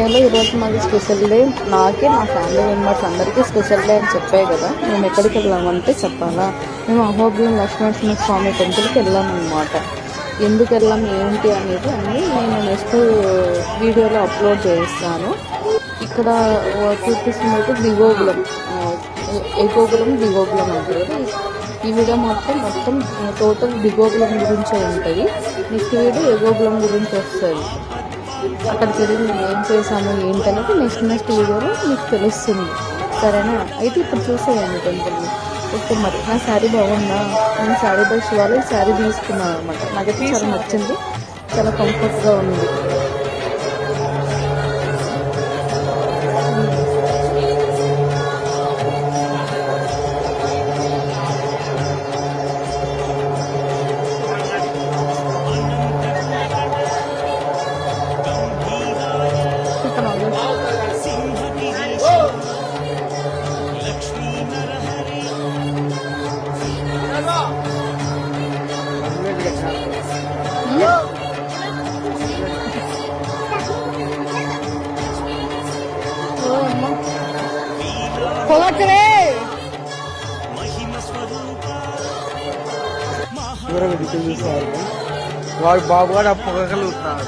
ఈరోజు మాది special day. నాకే మా ఫ్యామిలీ మెంబర్స్ అందరికీ స్పెషల్ డే అని చెప్పాయి కదా. మేము ఎక్కడికి వెళ్ళామంటే చెప్పాలా, మేము అహోబిలం లక్ష్మీనరసింహ స్వామి టెంపుల్కి వెళ్ళామన్నమాట. ఎందుకు వెళ్ళాము ఏంటి అనేది అన్నీ నేను నెక్స్ట్ వీడియోలో అప్లోడ్ చేస్తాను. ఇక్కడ చూపిస్తున్నట్టు దిగోగులం, ఎగోగులం దిగోగులం అంటారు. ఈ వీడియో మొత్తం టోటల్ దిగోగులం గురించే ఉంటుంది. నెక్స్ట్ వీడియో ఎగోగులం గురించి వస్తుంది. అక్కడికి వెళ్ళి మేము ఏం చేసాము ఏంటనేది నెక్స్ట్ వీడియోలో మీకు తెలుస్తుంది, సరేనా? అయితే ఇప్పుడు చూసేయండి టెంపుల్ని. ఓకే, మరి నా శారీ బాగుందా? నేను శారీ బై శివాలో శారీ తీసుకున్నాను అనమాట. నాకైతే చాలా నచ్చింది, చాలా కంఫర్ట్గా ఉంది. వాడు బాబు గారు పొగకలుగుతున్నాడు.